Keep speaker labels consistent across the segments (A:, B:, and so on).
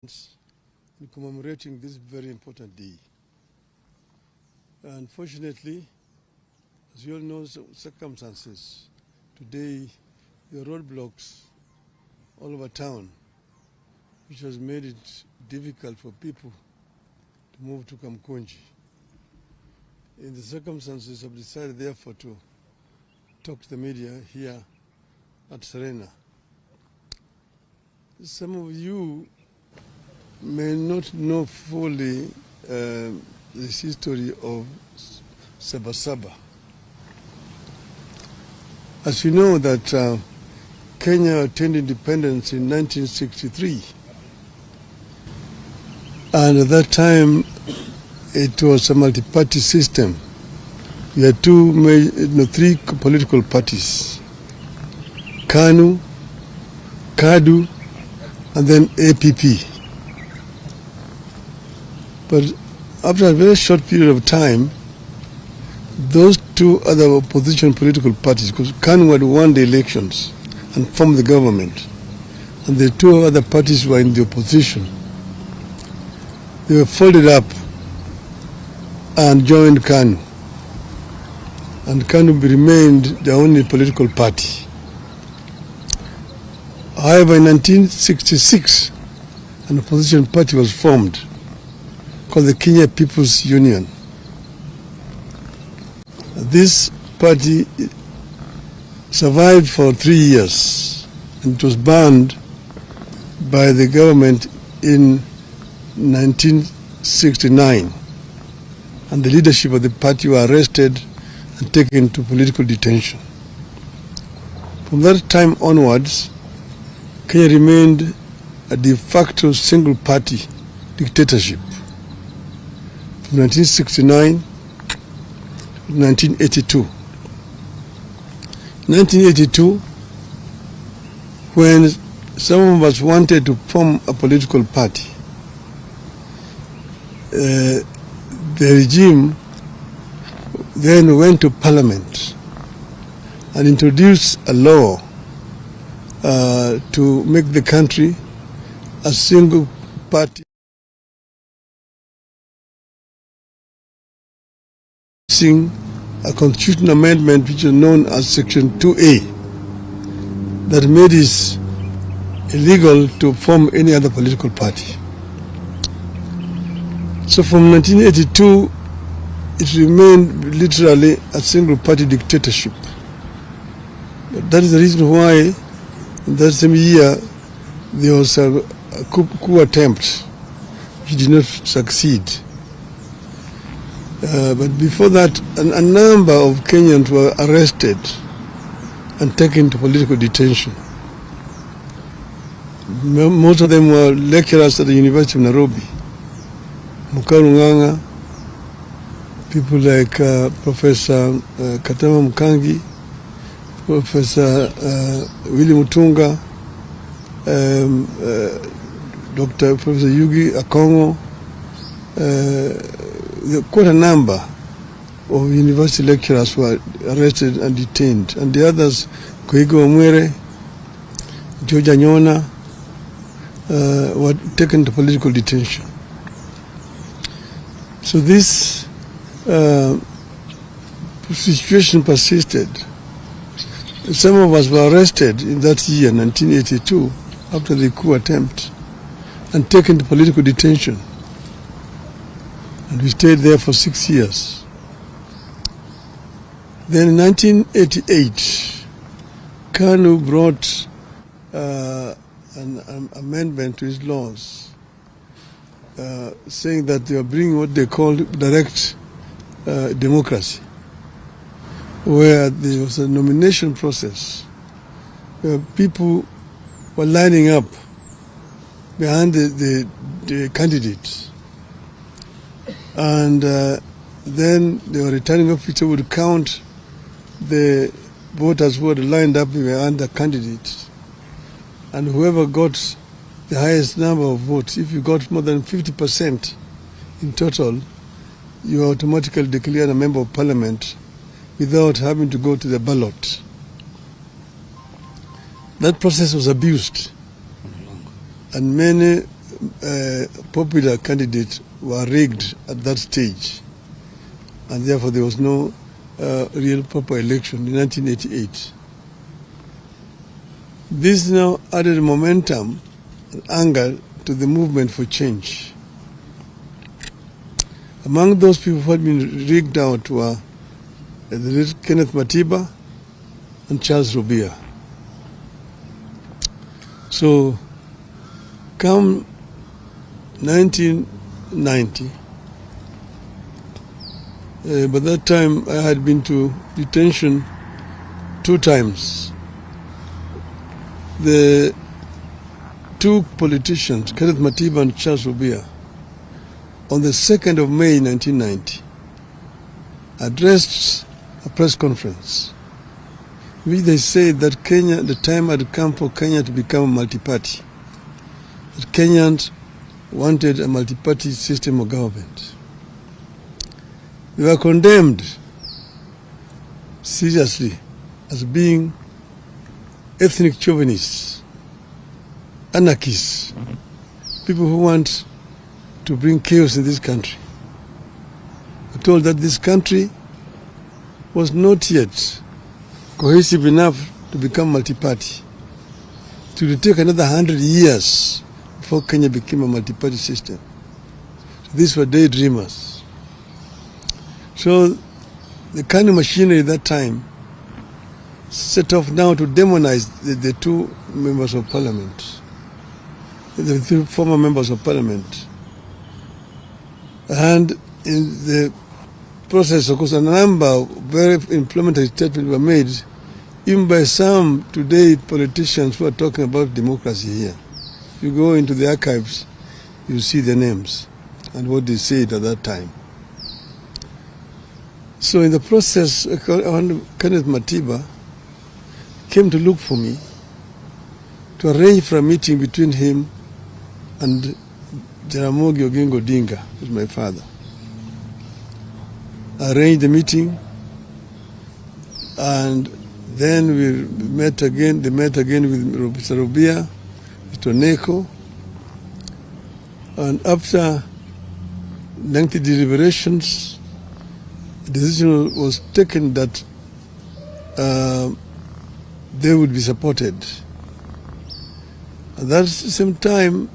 A: in commemorating this very important day. Unfortunately, as you all know, circumstances today, there are roadblocks all over town, which has made it difficult for people to move to Kamukunji. In the circumstances, I've decided therefore to talk to the media here at Serena. Some of you may not know fully the history of Saba Saba. As you know that Kenya attained independence in 1963, and at that time it was a multi-party system. We had three political parties: KANU, KADU, and then APP. But after a very short period of time, those two other opposition political parties, because KANU had won the elections and formed the government, and the two other parties were in the opposition, they were folded up and joined KANU. And KANU remained the only political party. However, in 1966, an opposition party was formed called the Kenya People's Union. This party survived for 3 years and it was banned by the government in 1969. And the leadership of the party were arrested and taken to political detention. From that time onwards, Kenya remained a de facto single party dictatorship from 1969 to 1982. 1982, when some of us wanted to form a political party, the regime then went to parliament and introduced a law to make the country a single party, a constitutional amendment which is known as Section 2A that made it illegal to form any other political party. So from 1982, it remained literally a single party dictatorship. But that is the reason why in that same year there was a coup attempt which did not succeed. But before that, a number of Kenyans were arrested and taken to political detention. Most of them were lecturers at the University of Nairobi, Mukarunganga, people like Professor Katama Mukangi, Professor Willy Mutunga, Dr. Professor Yugi Akongo, quite a number of university lecturers were arrested and detained, and the others, Koigo Omwere, George Anyona, were taken to political detention. So this situation persisted. Some of us were arrested in that year, 1982, after the coup attempt, and taken to political detention. And we stayed there for 6 years. Then in 1988, KANU brought an amendment to its laws, saying that they were bringing what they called direct democracy, where there was a nomination process, where people were lining up behind the candidates. And then the returning officer would count the voters who had lined up behind the candidates. And whoever got the highest number of votes, if you got more than 50% in total, you are automatically declared a member of parliament without having to go to the ballot. That process was abused, and many popular candidates were rigged at that stage, and therefore there was no real proper election in 1988. This now added momentum and anger to the movement for change. Among those people who had been rigged out were the late Kenneth Matiba and Charles Rubia. So, come 1990, by that time I had been to detention 2 times. The 2 politicians, Kenneth Matiba and Charles Rubia, on the 2nd of May 1990, addressed a press conference in which they said that Kenya, the time had come for Kenya to become a multi-party. That Kenyans wanted a multi-party system of government. They were condemned seriously as being ethnic chauvinists, anarchists, people who want to bring chaos in this country. They told that this country was not yet cohesive enough to become multi-party. It would take another 100 years before Kenya became a multi-party system. So these were daydreamers. So the kind of machinery at that time set off now to demonize the 2 members of parliament, the 3 former members of parliament. And in the process, of course, a number of very inflammatory statements were made, even by some today politicians who are talking about democracy here. You go into the archives, you see the names and what they said at that time. So in the process, Kenneth Matiba came to look for me to arrange for a meeting between him and Jaramogi Oginga Odinga, who is my father. I arranged the meeting, and then we met again. They met again with Mr. Rubia, Mr. Neko, and after lengthy deliberations, the decision was taken that they would be supported. At that same time,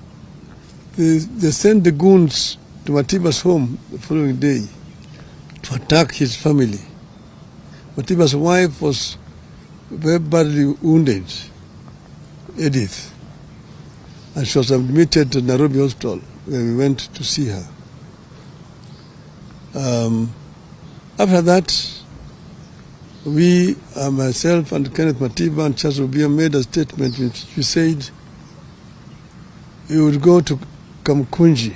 A: they sent the goons to Matiba's home the following day to attack his family. Matiba's wife was very badly wounded, Edith, and she was admitted to Nairobi Hospital where we went to see her. After that, we, myself and Kenneth Matiba and Charles Rubia made a statement in which we said we would go to Kamukunji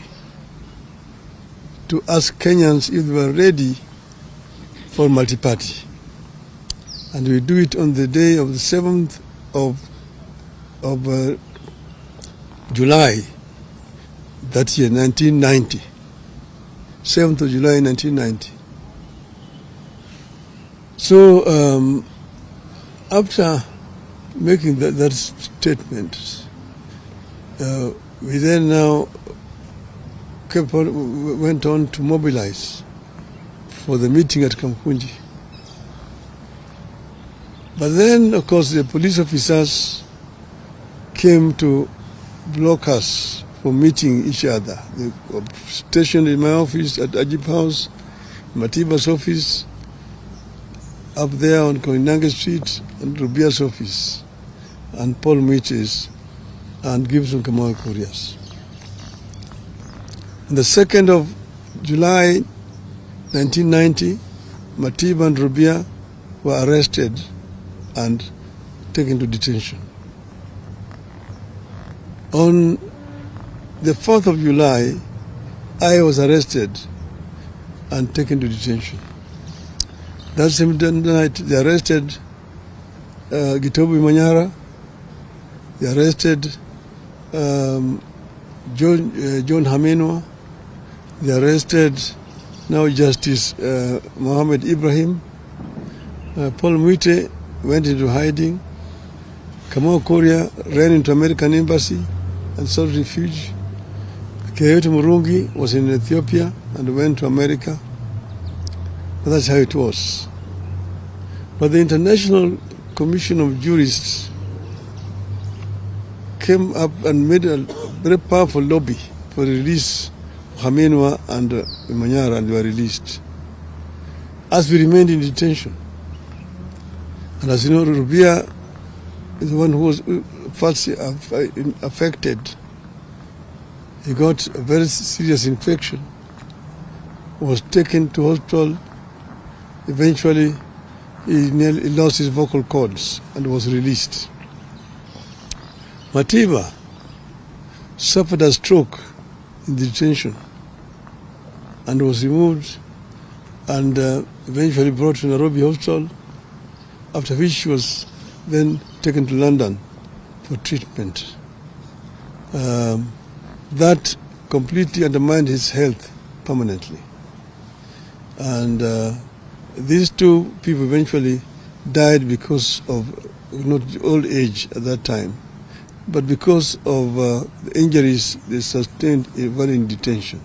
A: to ask Kenyans if they were ready for multi-party. And we do it on the day of the 7th of July that year, 1990. 7th of July, 1990. So after making that statement, we then now went on to mobilize for the meeting at Kamukunji. But then, of course, the police officers came to block us from meeting each other. They were stationed in my office at Ajib House, Matiba's office, up there on Koinange Street, and Rubia's office, and Paul Mwite's, and Gibson Kamau Kuria's. On the 2nd of July 1990, Matiba and Rubia were arrested and taken to detention. On the 4th of July, I was arrested and taken to detention. That same night, they arrested Gitobu Manyara, they arrested John Hamenwa, they arrested now Justice Mohammed Ibrahim. Paul Mwite went into hiding. Kamau Korea ran into American embassy and sought refuge. Keheti Murungi was in Ethiopia and went to America. But that's how it was. But the International Commission of Jurists came up and made a very powerful lobby for the release of Haminwa and Manyara, and they were released. As we remained in detention. And as you know, Rubia is the one who was first affected. He got a very serious infection, was taken to hospital. Eventually, he nearly lost his vocal cords and was released. Matiba suffered a stroke in detention and was removed and eventually brought to Nairobi Hospital, after which she was then taken to London for treatment. That completely undermined his health permanently. And these two people eventually died because of not old age at that time, but because of the injuries they sustained while in detention.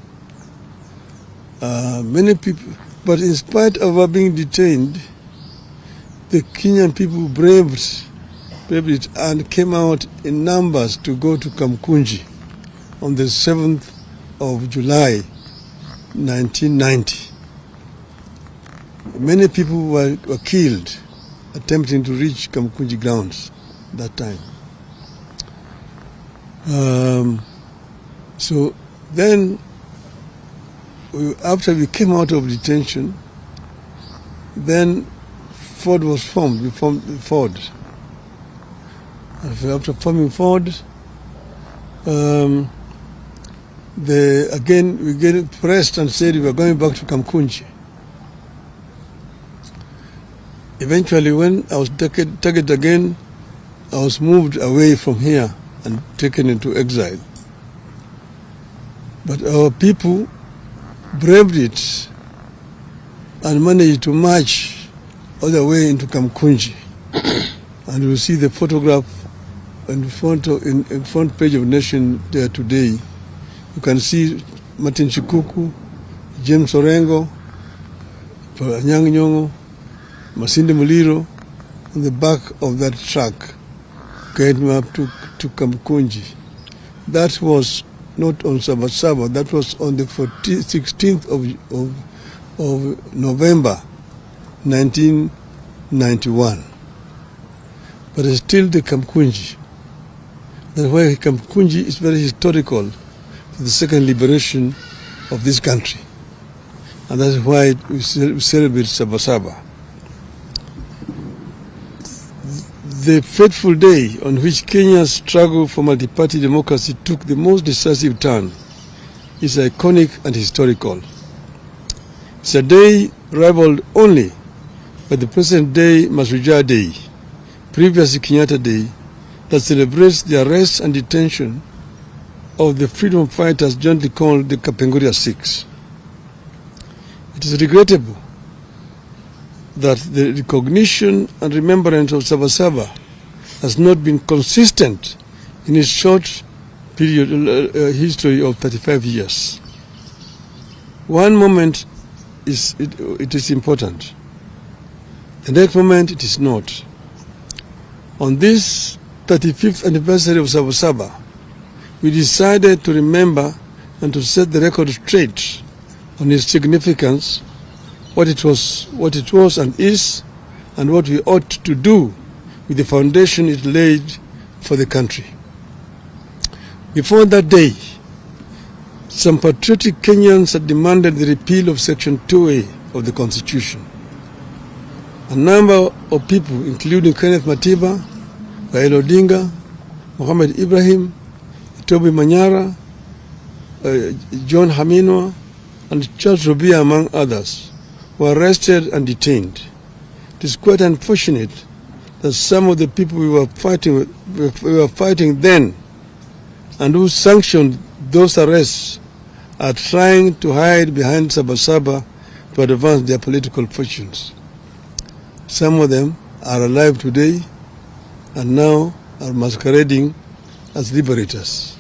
A: Many people, but in spite of our being detained, the Kenyan people braved it and came out in numbers to go to Kamukunji on the 7th of July, 1990. Many people were killed attempting to reach Kamukunji grounds that time. So then, after we came out of detention, then Ford was formed. We formed Ford. After forming Ford, again we get pressed and said we were going back to Kamukunji. Eventually, when I was targeted again, I was moved away from here and taken into exile. But our people braved it and managed to march all the way into Kamukunji. And you will see the photograph in front page of Nation there today. You can see Martin Chikuku, James Orengo, Anyang' Nyong'o, Masinde Muliro on the back of that truck, getting up to Kamukunji. That was not on Saba Saba, that was on the 16th of November 1991. But it's still the Kamukunji. That's why Kamukunji is very historical for the second liberation of this country. And that's why we celebrate Saba Saba. The fateful day on which Kenya's struggle for multi-party democracy took the most decisive turn is iconic and historical. It's a day rivaled only by the present-day Mashujaa Day, previously Kenyatta Day, that celebrates the arrest and detention of the freedom fighters jointly called the Kapenguria Six. It is regrettable that the recognition and remembrance of Saba Saba has not been consistent in its short period history of 35 years. One moment it is important. The next moment it is not. On this 35th anniversary of Saba Saba, we decided to remember and to set the record straight on its significance, what it was and is, and what we ought to do with the foundation it laid for the country. Before that day, some patriotic Kenyans had demanded the repeal of Section 2A of the Constitution. A number of people, including Kenneth Matiba, RAILA Odinga, Mohamed Ibrahim, Toby Manyara, John Haminwa, and Charles Rubia, among others, were arrested and detained. It is quite unfortunate that some of the people we were fighting then and who sanctioned those arrests are trying to hide behind Saba Saba to advance their political fortunes. Some of them are alive today and now are masquerading as liberators.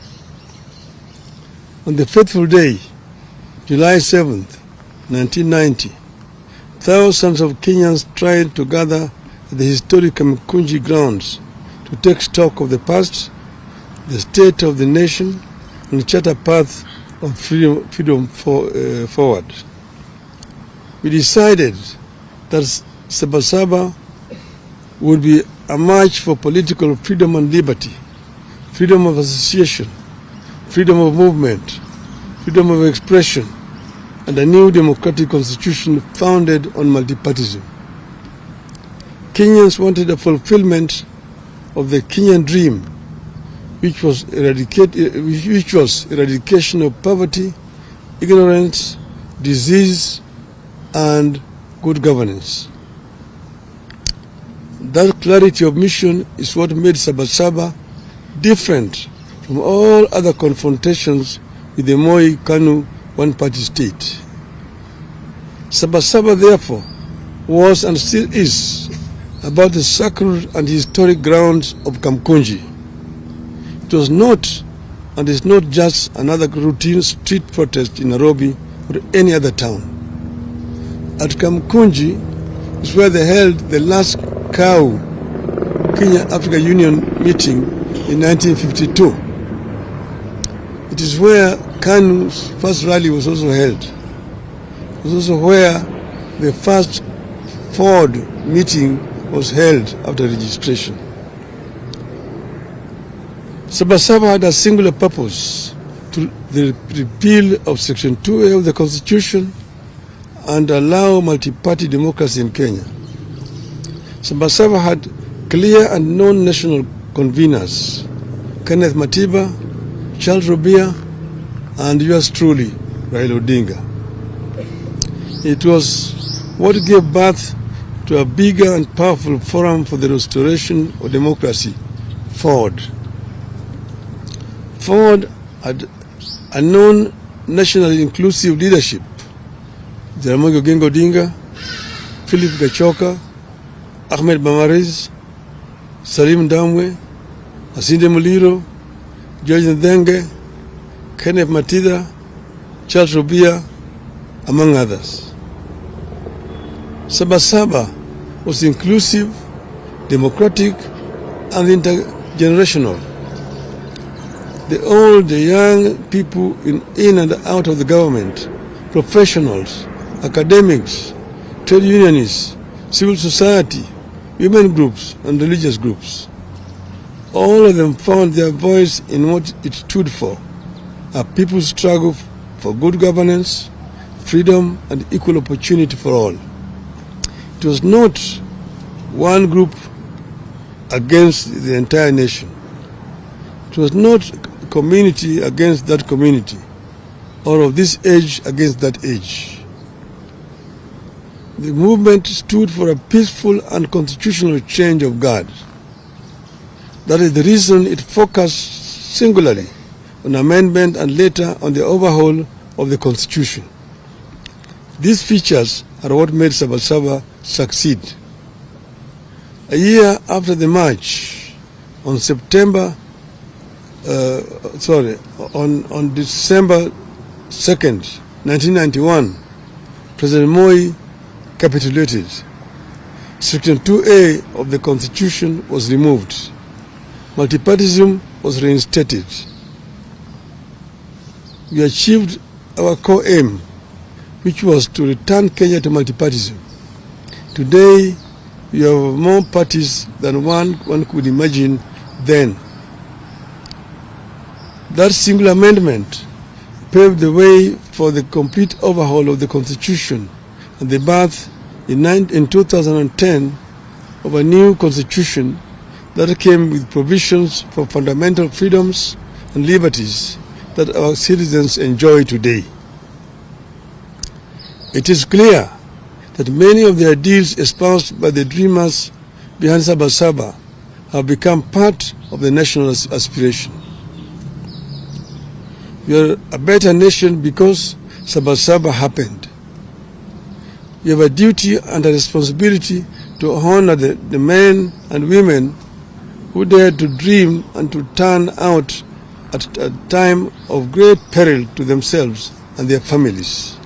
A: On the fateful day, July 7th, 1990, thousands of Kenyans tried to gather at the historic Kamukunji grounds to take stock of the past, the state of the nation, and chart a path of freedom forward. We decided that Saba Saba would be a march for political freedom and liberty, freedom of association, freedom of movement, freedom of expression, and a new democratic constitution founded on multi-partyism. Kenyans wanted a fulfillment of the Kenyan dream, which was eradication of poverty, ignorance, disease, and good governance. That clarity of mission is what made Saba Saba different from all other confrontations with the Moi Kanu one-party state. Saba Saba, therefore, was and still is about the sacred and historic grounds of Kamukunji. It was not and is not just another routine street protest in Nairobi or any other town. At Kamukunji is where they held the last KAU, Kenya Africa Union meeting in 1952. It is where KANU's first rally was also held. It was also where the first Ford meeting was held after registration. Saba Saba had a singular purpose: to the repeal of Section 2A of the Constitution and allow multi-party democracy in Kenya. Saba Saba had clear and known national conveners: Kenneth Matiba, Charles Robia, and yours truly, RAILA Odinga. It was what gave birth to a bigger and powerful forum for the restoration of democracy, Ford. Ford had a known nationally inclusive leadership: Jaramogi Oginga Odinga, Philip Gachoka, Ahmed Bamariz, Salim Damwe, Asinde Muliro, George Ndenge, Kenneth Matida, Charles Robia, among others. Saba Saba was inclusive, democratic, and intergenerational. The old, the young, people in and out of the government, professionals, academics, trade unionists, civil society, women groups, and religious groups. All of them found their voice in what it stood for: a people's struggle for good governance, freedom, and equal opportunity for all. It was not one group against the entire nation. It was not community against that community, or of this age against that age. The movement stood for a peaceful and constitutional change of guard. That is the reason it focused singularly on amendment and later on the overhaul of the Constitution. These features are what made Saba Saba succeed. A year after the march, on December 2nd, 1991, President Moi capitulated. Section 2A of the Constitution was removed. Multi-partyism was reinstated. We achieved our core aim, which was to return Kenya to multi-partyism. Today, we have more parties than one could imagine then. That single amendment paved the way for the complete overhaul of the Constitution and the birth in 2010 of a new Constitution that came with provisions for fundamental freedoms and liberties that our citizens enjoy today. It is clear that many of the ideals espoused by the dreamers behind Saba Saba have become part of the national aspiration. We are a better nation because Saba Saba happened. We have a duty and a responsibility to honor the men and women who dared to dream and to turn out at a time of great peril to themselves and their families.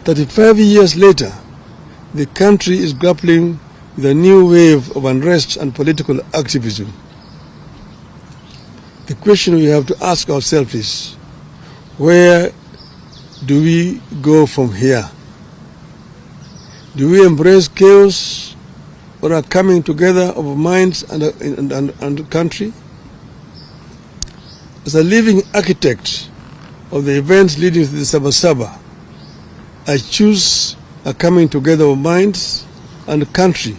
A: 35 years later, the country is grappling with a new wave of unrest and political activism. The question we have to ask ourselves is, where do we go from here? Do we embrace chaos or a coming together of minds and country? As a living architect of the events leading to the Saba Saba, I choose a coming together of minds and country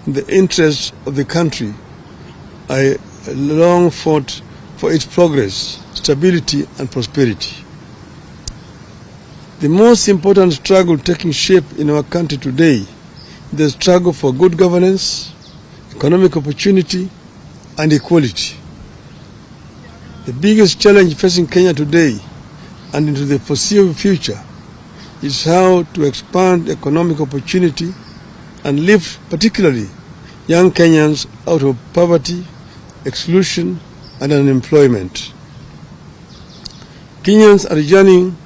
A: in the interest of the country. I long fought for its progress, stability, and prosperity. The most important struggle taking shape in our country today is the struggle for good governance, economic opportunity, and equality. The biggest challenge facing Kenya today and into the foreseeable future is how to expand economic opportunity and lift particularly young Kenyans out of poverty, exclusion, and unemployment. Kenyans are yearning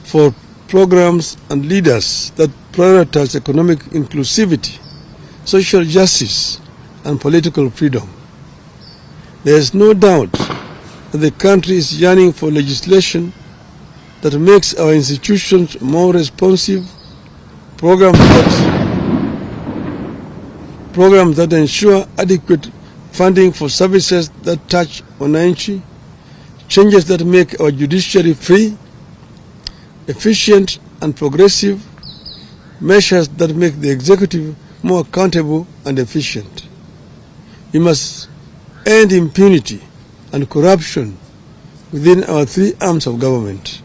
A: for programs and leaders that prioritize economic inclusivity, social justice, and political freedom. There is no doubt that the country is yearning for legislation that makes our institutions more responsive, programs that ensure adequate funding for services that touch wananchi, changes that make our judiciary free, efficient and progressive, measures that make the executive more accountable and efficient. We must end impunity and corruption within our three arms of government.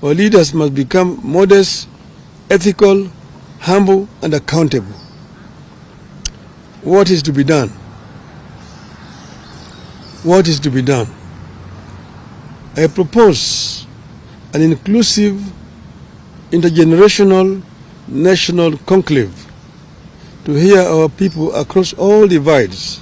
A: Our leaders must become modest, ethical, humble, and accountable. What is to be done? What is to be done? I propose an inclusive, intergenerational, national conclave to hear our people across all divides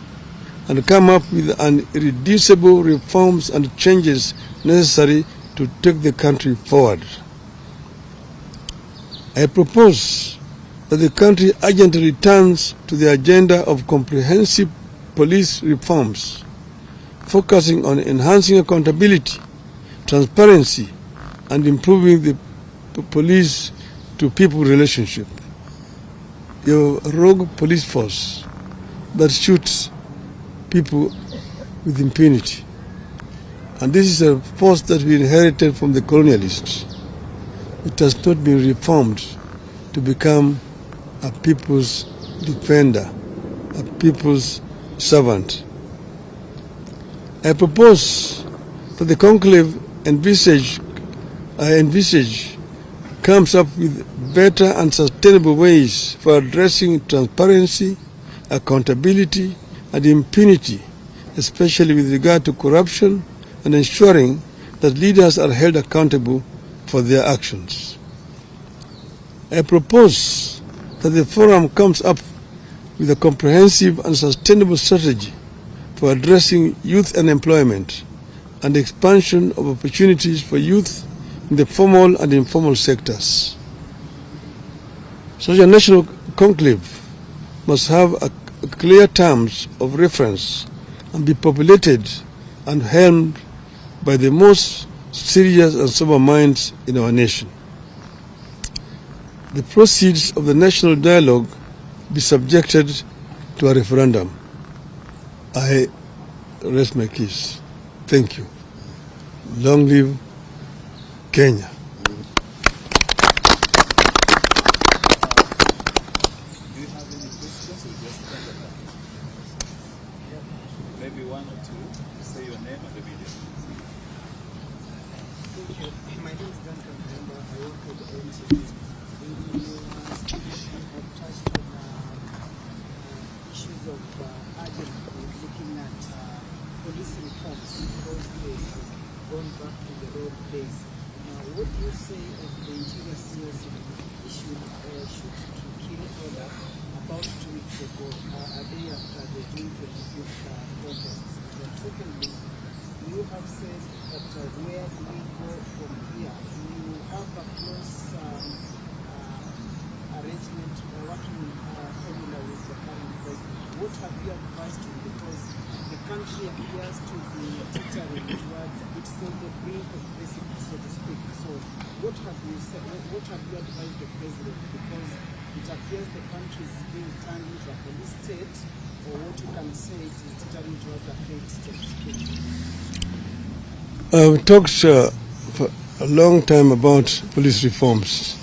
A: and come up with irreducible reforms and changes necessary to take the country forward. I propose that the country urgently returns to the agenda of comprehensive police reforms, focusing on enhancing accountability, transparency, and improving the police-to-people relationship. Your rogue police force that shoots people with impunity. And this is a force that we inherited from the colonialists. It has not been reformed to become a people's defender, a people's servant. I propose that the conclave I envisage comes up with better and sustainable ways for addressing transparency, accountability, and impunity, especially with regard to corruption, and ensuring that leaders are held accountable for their actions. I propose that the forum comes up with a comprehensive and sustainable strategy for addressing youth unemployment and expansion of opportunities for youth in the formal and informal sectors. Such a national conclave must have clear terms of reference and be populated and helmed by the most serious and sober minds in our nation. The proceeds of the national dialogue be subjected to a referendum. I rest my case. Thank you. Long live Kenya.
B: Do you have any questions or just maybe one or two? Say your name and the video.
C: Thank you. My name is Duncan Member. I work with the NCT. You have touched on issues of urgently looking at police reforms because they have gone back to the old days. Now, what do you say of the interior CS issued shoot to kill order about 2 weeks ago, a day after the June 25th protests? And secondly, you have said that where do we go from here? You have a close arrangement or working formula with the current president. What have you advised him? Because the country appears to be teetering towards its on the brink of precipice, so to speak. So what have you said? What have you advised the president? Because it appears the country is being turned into a police state, or what you can say it is teetering towards a failed state.
A: We talked for a long time about police reforms.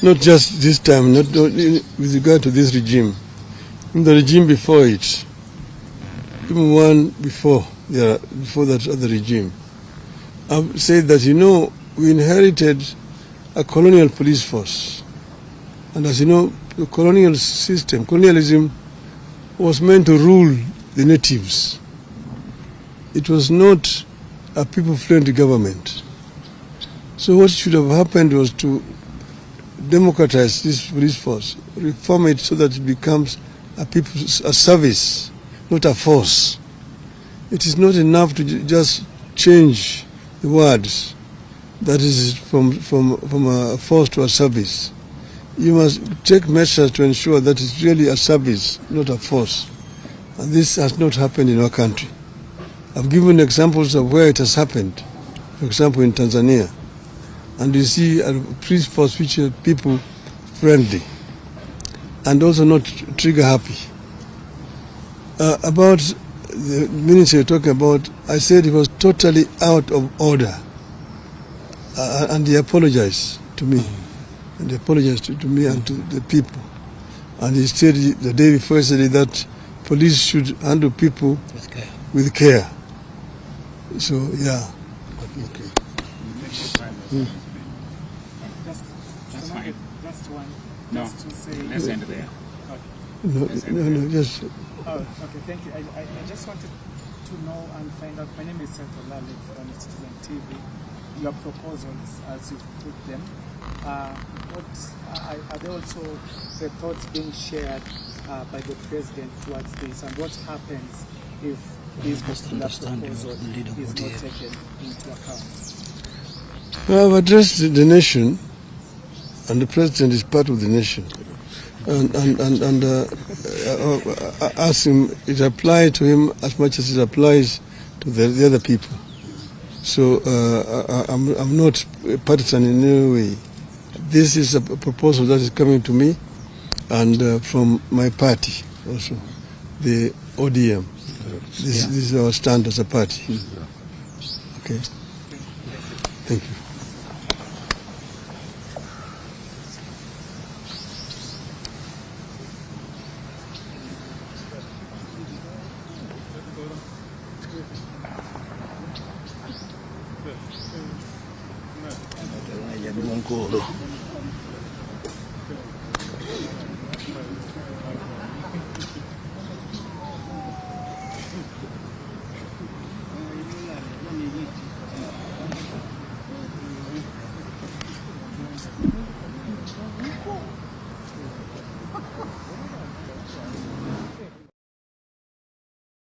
A: Not just this time, not with regard to this regime. In the regime before it, even one before that other regime. I've said that, we inherited a colonial police force. And as you know, the colonial system, colonialism, was meant to rule the natives. It was not a people-friendly government. So what should have happened was to democratize this police force, reform it so that it becomes a service, not a force. It is not enough to just change the words. That is from a force to a service. You must take measures to ensure that it's really a service, not a force. And this has not happened in our country. I've given examples of where it has happened. For example, in Tanzania. And you see a police force which are people friendly and also not trigger happy. About the minister you're talking about, I said it was totally out of order. And he apologized to me. And he apologized to me and to the people. And he said the day before yesterday that police should handle people with care. So, yeah. Okay.
C: That's fine. Just one.
B: No,
C: Just to say.
B: let's end there.
C: Okay.
A: No, just...
C: Oh, okay, thank you. I just wanted to know and find out. My name is Seto Lale from Citizen TV. Your proposals, as you put them, are there also the thoughts being shared by the president towards this, and what happens if this particular proposal is not taken into account?
A: Well, I've addressed the nation, and the president is part of the nation. And ask him, it applies to him as much as it applies to the other people. So I'm not partisan in any way. This is a proposal that is coming to me and from my party also, the ODM. This is our stand as a party. Okay. Thank you.
D: Good.